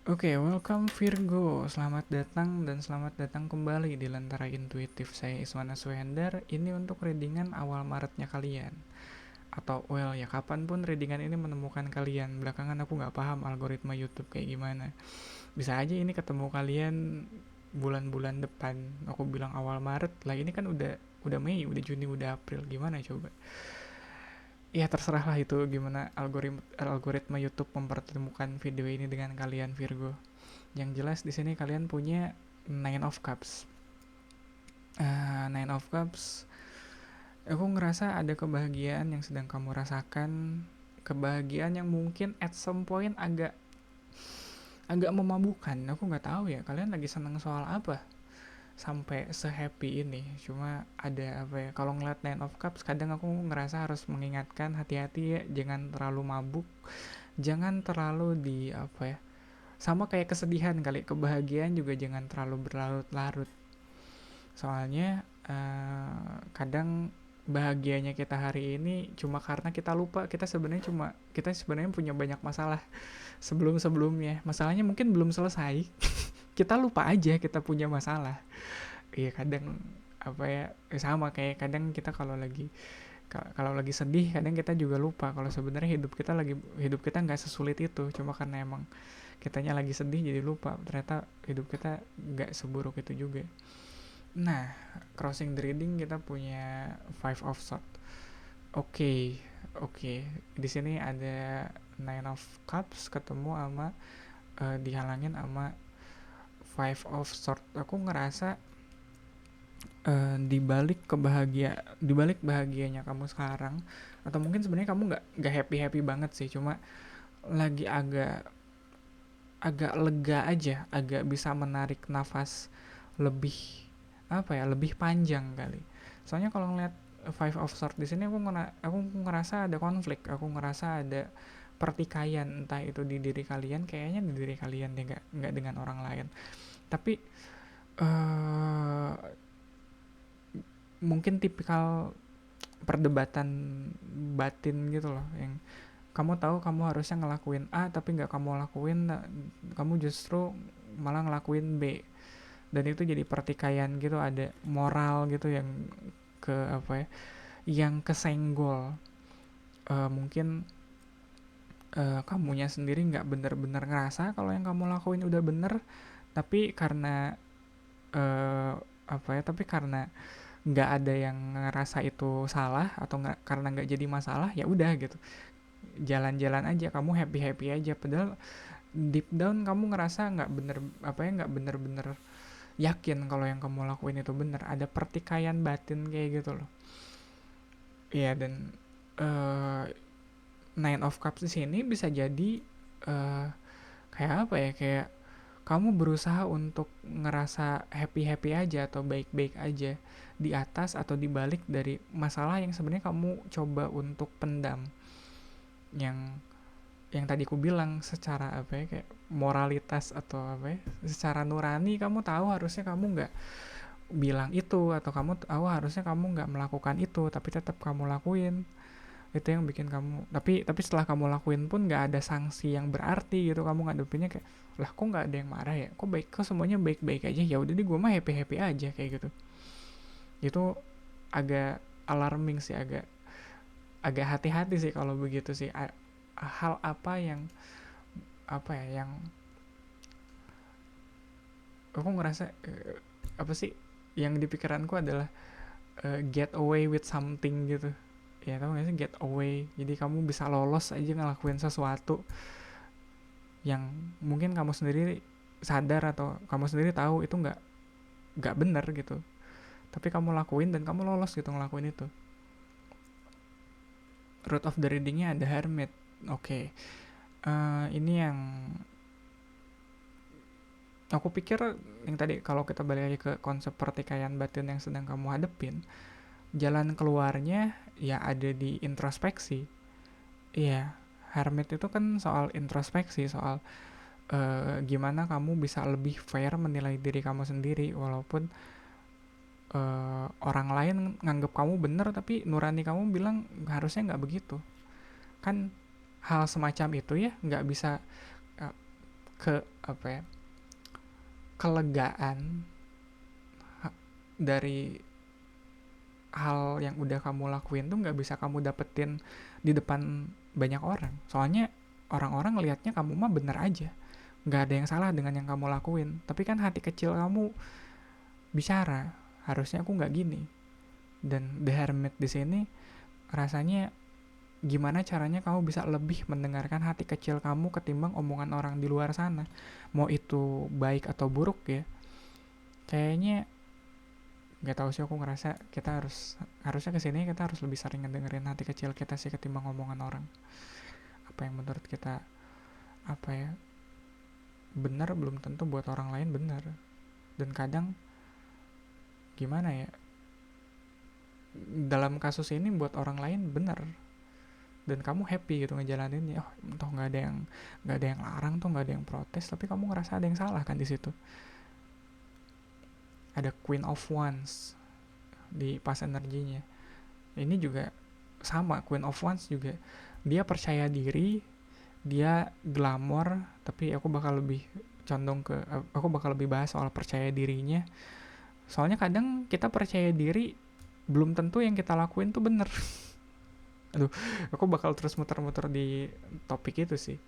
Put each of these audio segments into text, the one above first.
Oke, welcome Virgo. Selamat datang dan selamat datang kembali di Lentera Intuitif. Saya Iswana Suhendar. Ini untuk readingan awal Maretnya kalian. Atau well ya kapanpun readingan ini menemukan kalian. Belakangan aku nggak paham algoritma YouTube kayak gimana. Bisa aja ini ketemu kalian bulan-bulan depan. Aku bilang awal Maret, lah ini kan udah Mei, udah Juni, udah April. Gimana coba? Ya terserah lah itu gimana algoritma YouTube mempertemukan video ini dengan kalian Virgo. Yang jelas di sini kalian punya Nine of Cups. Nine of Cups, aku ngerasa ada kebahagiaan yang sedang kamu rasakan, kebahagiaan yang mungkin at some point agak agak memabukkan. Aku nggak tahu ya, kalian lagi seneng soal apa sampai se-happy ini. Cuma ada apa ya? Kalau ngeliat Nine of Cups, kadang aku ngerasa harus mengingatkan hati-hati ya, jangan terlalu mabuk, jangan terlalu di apa ya? Sama kayak kesedihan kali, kebahagiaan juga jangan terlalu berlarut-larut. Soalnya kadang bahagianya kita hari ini cuma karena kita lupa kita sebenarnya punya banyak masalah sebelum-sebelumnya. Masalahnya mungkin belum selesai. Kita lupa aja kita punya masalah. Iya kadang apa ya sama kayak kadang kita kalau lagi sedih kadang kita juga lupa kalau sebenarnya hidup kita nggak sesulit itu, cuma karena emang kitanya lagi sedih jadi lupa ternyata hidup kita nggak seburuk itu juga. Nah, crossing the reading kita punya Five of Swords. Oke, oke. Di sini ada Nine of Cups ketemu sama dihalangin sama Five of Swords. Aku ngerasa di balik bahagianya kamu sekarang, atau mungkin sebenarnya kamu nggak happy happy banget sih, cuma lagi agak agak lega aja, agak bisa menarik nafas lebih apa ya, lebih panjang kali. Soalnya kalau ngeliat Five of Swords di sini aku ngerasa ada konflik, aku ngerasa ada pertikaian, entah itu di diri kalian, kayaknya di diri kalian deh, nggak dengan orang lain. Tapi uh, mungkin tipikal perdebatan batin gitu loh, yang kamu tahu kamu harusnya ngelakuin A tapi nggak kamu lakuin, kamu justru malah ngelakuin B, dan itu jadi pertikaian gitu, ada moral gitu yang ke apa ya, yang kesenggol. Mungkin kamunya sendiri nggak bener-bener ngerasa kalau yang kamu lakuin udah bener, tapi karena uh, apa ya, tapi karena nggak ada yang ngerasa itu salah atau nggak, karena nggak jadi masalah, ya udah gitu, jalan-jalan aja, kamu happy happy aja, padahal deep down kamu ngerasa nggak bener apa ya, nggak bener-bener yakin kalau yang kamu lakuin itu bener, ada pertikaian batin kayak gitu loh. Iya, dan uh, Nine of Cups di sini bisa jadi uh, kayak apa ya, kayak kamu berusaha untuk ngerasa happy happy aja atau baik baik aja di atas atau di balik dari masalah yang sebenarnya kamu coba untuk pendam, yang tadi ku bilang secara apa ya, kayak moralitas atau apa ya, secara nurani kamu tahu harusnya kamu nggak bilang itu, atau kamu tahu harusnya kamu nggak melakukan itu tapi tetap kamu lakuin. Itu yang bikin kamu, tapi setelah kamu lakuin pun nggak ada sanksi yang berarti gitu, kamu ngadepinnya kayak, lah kok nggak ada yang marah ya, kok semuanya baik baik aja, ya udah deh gue mah happy happy aja kayak gitu. Itu agak alarming sih, agak agak hati-hati sih kalau begitu sih. Hal apa yang apa ya, yang aku ngerasa apa sih, yang di pikiranku adalah get away with something gitu. Ya tahu gak sih, get away, jadi kamu bisa lolos aja ngelakuin sesuatu yang mungkin kamu sendiri sadar atau kamu sendiri tahu itu nggak benar gitu, tapi kamu lakuin dan kamu lolos gitu ngelakuin itu. Root of the readingnya ada Hermit. Oke, ini yang aku pikir, yang tadi kalau kita balik lagi ke konsep pertikaian batin yang sedang kamu hadepin, jalan keluarnya ya ada di introspeksi. Iya, Hermit itu kan soal introspeksi, soal gimana kamu bisa lebih fair menilai diri kamu sendiri, walaupun orang lain nganggap kamu bener tapi nurani kamu bilang harusnya nggak begitu. Kan hal semacam itu ya nggak bisa, ke apa ya, kelegaan dari hal yang udah kamu lakuin tuh nggak bisa kamu dapetin di depan banyak orang. Soalnya orang-orang ngelihatnya kamu mah bener aja, nggak ada yang salah dengan yang kamu lakuin. Tapi kan hati kecil kamu bicara, harusnya aku nggak gini. Dan The Hermit di sini rasanya gimana caranya kamu bisa lebih mendengarkan hati kecil kamu ketimbang omongan orang di luar sana. Mau itu baik atau buruk ya. Kayaknya nggak tahu sih, aku ngerasa kita harusnya kesini kita harus lebih sering ngedengerin hati kecil kita sih ketimbang omongan orang. Apa yang menurut kita apa ya benar belum tentu buat orang lain benar. Dan kadang gimana ya, dalam kasus ini buat orang lain benar dan kamu happy gitu ngejalaninnya. Oh toh nggak ada yang larang, tuh nggak ada yang protes, tapi kamu ngerasa ada yang salah kan di situ. Ada Queen of Wands di pas energinya ini juga sama. Queen of Wands juga dia percaya diri, dia glamor, tapi aku bakal lebih bahas soal percaya dirinya. Soalnya kadang kita percaya diri belum tentu yang kita lakuin tuh bener. Aduh, aku bakal terus muter-muter di topik itu sih.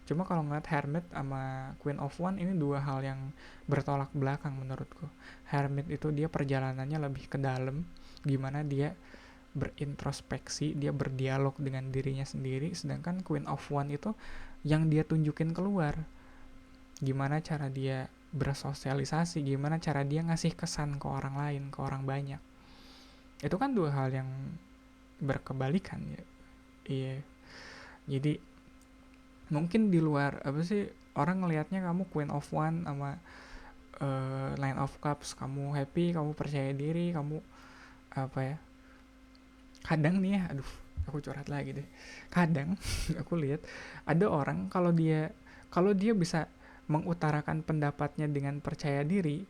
Cuma kalau ngeliat Hermit sama Queen of One ini dua hal yang bertolak belakang menurutku. Hermit itu dia perjalanannya lebih ke dalam, gimana dia berintrospeksi, dia berdialog dengan dirinya sendiri, sedangkan Queen of One itu yang dia tunjukin keluar. Gimana cara dia bersosialisasi, gimana cara dia ngasih kesan ke orang lain, ke orang banyak. Itu kan dua hal yang berkebalikan ya. Iya. Jadi mungkin di luar apa sih orang ngelihatnya kamu Queen of One sama Nine of Cups, kamu happy, kamu percaya diri, kamu apa ya, kadang nih ya, aduh aku curhat lagi deh. Kadang aku lihat ada orang kalau dia bisa mengutarakan pendapatnya dengan percaya diri,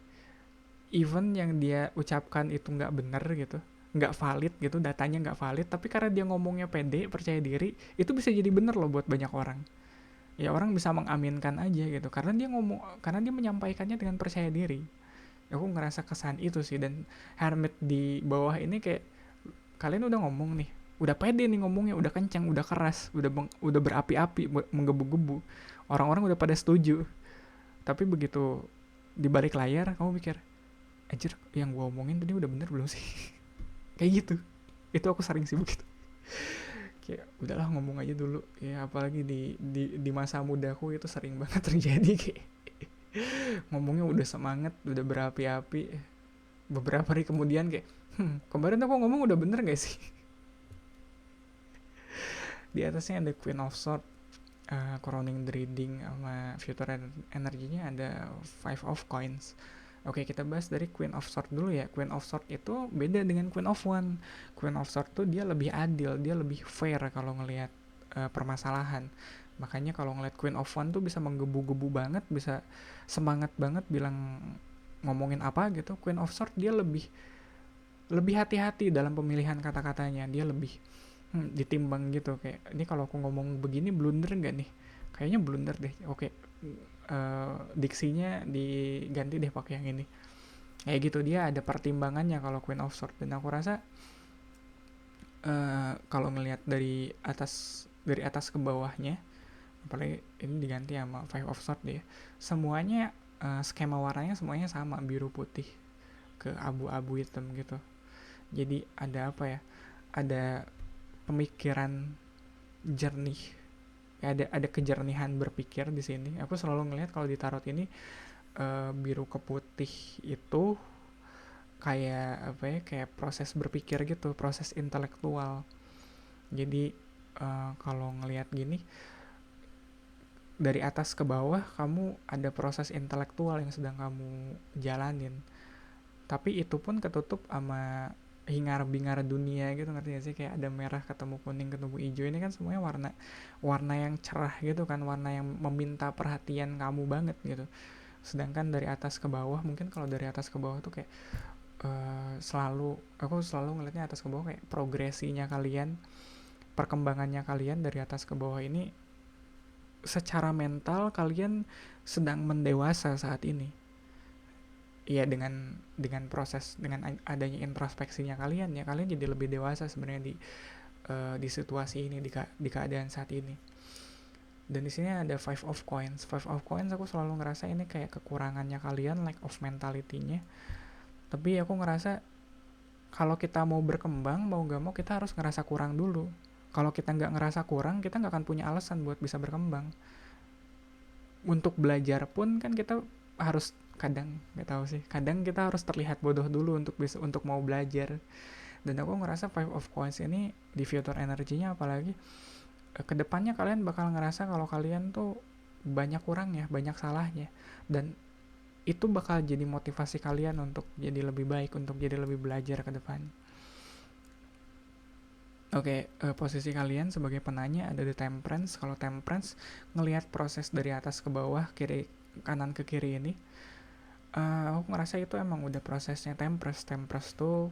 even yang dia ucapkan itu nggak benar gitu, nggak valid gitu, datanya nggak valid, tapi karena dia ngomongnya pede, percaya diri, itu bisa jadi benar loh buat banyak orang. Ya orang bisa mengaminkan aja gitu karena dia menyampaikannya dengan percaya diri. Aku ngerasa kesan itu sih. Dan Hermit di bawah ini kayak kalian udah ngomong nih, udah pede nih ngomongnya, udah kencang, udah keras, udah berapi-api, menggebu-gebu, orang-orang udah pada setuju, tapi begitu di balik layar kamu mikir, anjir yang gue omongin tadi udah bener belum sih? Kayak gitu. Itu aku sering sih begitu, kayak udahlah ngomong aja dulu ya. Apalagi di masa mudaku itu sering banget terjadi, kayak ngomongnya udah semangat, udah berapi-api, beberapa hari kemudian kayak kemarin aku ngomong udah bener gak sih? Di atasnya ada Queen of Swords, crowning the reading, sama future energinya ada Five of Coins. Oke, kita bahas dari Queen of Swords dulu ya. Queen of Swords itu beda dengan Queen of One. Queen of Swords tuh dia lebih adil, dia lebih fair kalau ngelihat permasalahan. Makanya kalau ngelihat Queen of One tuh bisa menggebu-gebu banget, bisa semangat banget bilang ngomongin apa gitu. Queen of Swords dia lebih hati-hati dalam pemilihan kata-katanya. Dia lebih ditimbang gitu, kayak ini kalau aku ngomong begini blunder nggak nih? Kayaknya blunder deh. Oke, diksinya diganti deh pakai yang ini. Kayak gitu, dia ada pertimbangannya kalau Queen of Swords. Dan aku rasa kalau ngelihat dari atas ke bawahnya, apalagi ini diganti sama Five of Swords deh, semuanya skema warnanya semuanya sama, biru putih ke abu-abu hitam gitu. Jadi ada apa ya, ada pemikiran jernih, ada kejernihan berpikir di sini. Aku selalu ngelihat kalau di tarot ini biru ke putih itu kayak apa ya, kayak proses berpikir gitu, proses intelektual. Jadi kalau ngelihat gini dari atas ke bawah, kamu ada proses intelektual yang sedang kamu jalanin, tapi itu pun ketutup sama hingar-bingar dunia gitu, ngerti gak sih? Kayak ada merah ketemu kuning ketemu hijau, ini kan semuanya warna yang cerah gitu kan, warna yang meminta perhatian kamu banget gitu. Sedangkan dari atas ke bawah, mungkin kalau dari atas ke bawah tuh kayak aku selalu ngeliatnya atas ke bawah kayak progresinya kalian, perkembangannya kalian dari atas ke bawah ini secara mental kalian sedang mendewasa saat ini. Iya, dengan proses, dengan adanya introspeksinya kalian ya, kalian jadi lebih dewasa sebenarnya di situasi ini, di keadaan saat ini. Dan di sini ada five of coins. Five of coins aku selalu ngerasa ini kayak kekurangannya kalian, lack of mentality-nya. Tapi aku ngerasa kalau kita mau berkembang, mau gak mau kita harus ngerasa kurang dulu. Kalau kita nggak ngerasa kurang, kita nggak akan punya alasan buat bisa berkembang. Untuk belajar pun kan kita harus, kadang nggak tahu sih, kadang kita harus terlihat bodoh dulu untuk mau belajar. Dan aku ngerasa five of coins ini di future energinya, apalagi kedepannya kalian bakal ngerasa kalau kalian tuh banyak kurangnya, banyak salahnya, dan itu bakal jadi motivasi kalian untuk jadi lebih baik, untuk jadi lebih belajar ke depan. Oke, posisi kalian sebagai penanya ada di temperance. Kalau temperance ngelihat proses dari atas ke bawah, kiri kanan ke kiri ini, aku ngerasa itu emang udah prosesnya temperance. Temperance tuh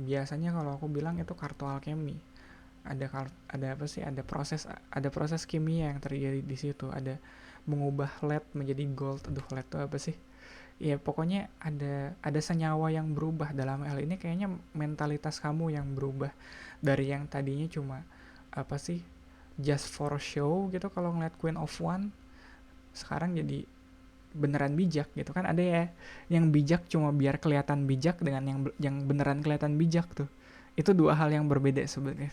biasanya kalau aku bilang itu kartu alkemi. Ada apa sih? Ada proses kimia yang terjadi di situ. Ada mengubah lead menjadi gold. Aduh, lead itu apa sih? Ya pokoknya ada senyawa yang berubah. Dalam hal ini kayaknya mentalitas kamu yang berubah dari yang tadinya cuma apa sih, just for show gitu kalau ngeliat Queen of One, sekarang jadi beneran bijak gitu kan. Ada ya yang bijak cuma biar kelihatan bijak, dengan yang beneran kelihatan bijak tuh, itu dua hal yang berbeda sebenarnya.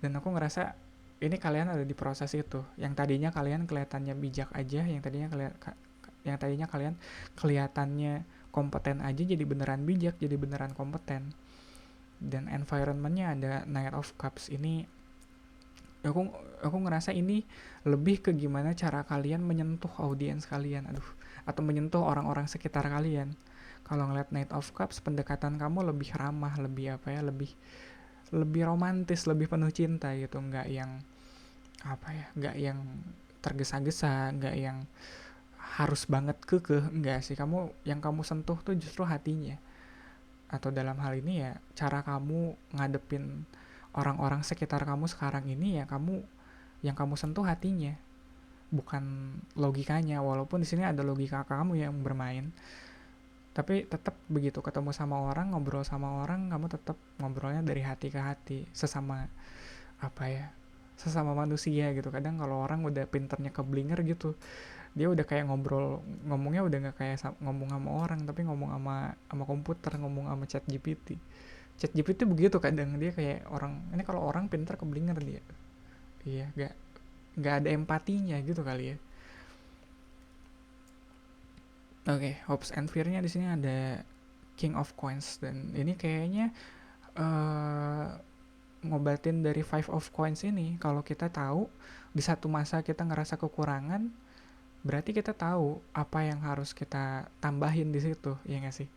Dan aku ngerasa ini kalian ada di proses itu. Yang tadinya kalian kelihatannya bijak aja, yang tadinya kalian kelihatannya kompeten aja, jadi beneran bijak, jadi beneran kompeten. Dan environmentnya ada Knight of Cups ini, aku ngerasa ini lebih ke gimana cara kalian menyentuh audiens kalian, atau menyentuh orang-orang sekitar kalian. Kalau ngeliat Knight of Cups, pendekatan kamu lebih ramah, lebih apa ya, lebih romantis, lebih penuh cinta gitu, nggak yang apa ya, nggak yang tergesa-gesa, nggak yang harus banget kekeh, enggak sih. Yang kamu sentuh tuh justru hatinya, atau dalam hal ini ya cara kamu ngadepin orang-orang sekitar kamu sekarang ini, ya yang kamu sentuh hatinya, bukan logikanya. Walaupun di sini ada logika kamu yang bermain, tapi tetap begitu ketemu sama orang, ngobrol sama orang, kamu tetap ngobrolnya dari hati ke hati, sesama apa ya, sesama manusia gitu. Kadang kalau orang udah pinternya keblinger gitu, dia udah kayak ngomongnya udah nggak kayak ngomong sama orang, tapi ngomong sama komputer, ngomong sama chat GPT begitu. Kadang dia kayak orang, ini kalau orang pinter keblinger dia. Iya, nggak ada empatinya gitu kali ya. Oke, hopes and fear-nya di sini ada King of Coins, dan ini kayaknya uh, ngobatin dari Five of Coins ini. Kalau kita tahu di satu masa kita ngerasa kekurangan, berarti kita tahu apa yang harus kita tambahin di situ, ya nggak sih?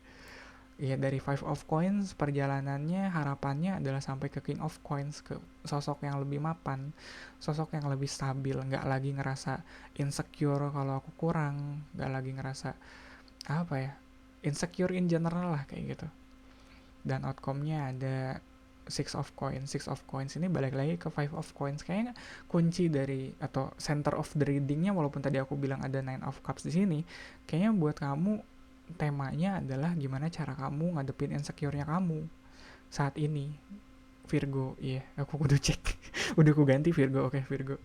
Ya, dari Five of Coins perjalanannya, harapannya adalah sampai ke King of Coins, ke sosok yang lebih mapan, sosok yang lebih stabil, nggak lagi ngerasa insecure kalau aku kurang, nggak lagi ngerasa apa ya, insecure in general lah kayak gitu. Dan outcome-nya ada Six of Coins. Six of Coins ini balik lagi ke Five of Coins. Kayaknya kunci dari, atau center of the reading-nya, walaupun tadi aku bilang ada Nine of Cups di sini, kayaknya buat kamu temanya adalah gimana cara kamu ngadepin insecure-nya kamu saat ini, Virgo. Iya, aku kudu cek. Udah aku ganti Virgo. Oke, Virgo.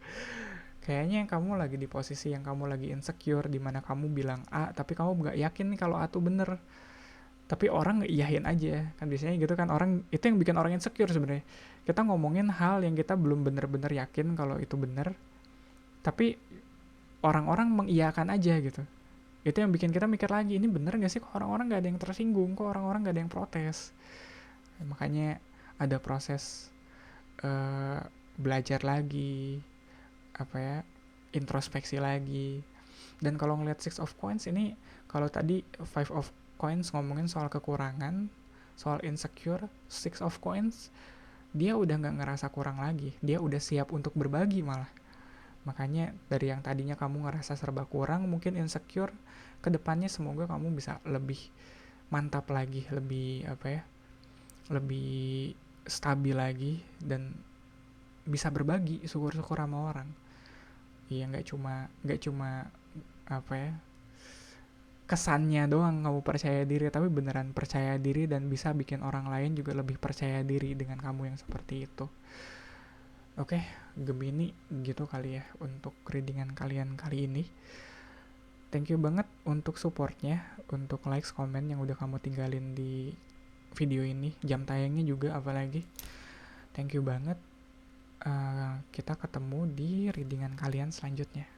Kayaknya yang kamu lagi di posisi yang kamu lagi insecure, dimana kamu bilang A, tapi kamu nggak yakin nih kalau A tuh bener. Tapi orang ngeiyahin aja, kan biasanya gitu kan, orang itu yang bikin orang insecure sebenarnya. Kita ngomongin hal yang kita belum bener-bener yakin kalau itu bener, tapi orang-orang mengiyakan aja gitu. Itu yang bikin kita mikir lagi, ini bener gak sih, kok orang-orang gak ada yang tersinggung, kok orang-orang gak ada yang protes. Makanya ada proses uh, belajar lagi, apa ya, introspeksi lagi. Dan kalau ngeliat Six of Coins ini, kalau tadi Five of Coins ngomongin soal kekurangan, soal insecure, Six of Coins dia udah nggak ngerasa kurang lagi, dia udah siap untuk berbagi malah. Makanya dari yang tadinya kamu ngerasa serba kurang, mungkin insecure, kedepannya semoga kamu bisa lebih mantap lagi, lebih apa ya, lebih stabil lagi, dan bisa berbagi syukur-syukur sama orang. Iya, nggak cuma apa ya, kesannya doang kamu percaya diri, tapi beneran percaya diri dan bisa bikin orang lain juga lebih percaya diri dengan kamu yang seperti itu. Oke, Gemini gitu kali ya untuk readingan kalian kali ini. Thank you banget untuk supportnya, untuk likes, komen yang udah kamu tinggalin di video ini, jam tayangnya juga apalagi. Thank you banget. Kita ketemu di readingan kalian selanjutnya.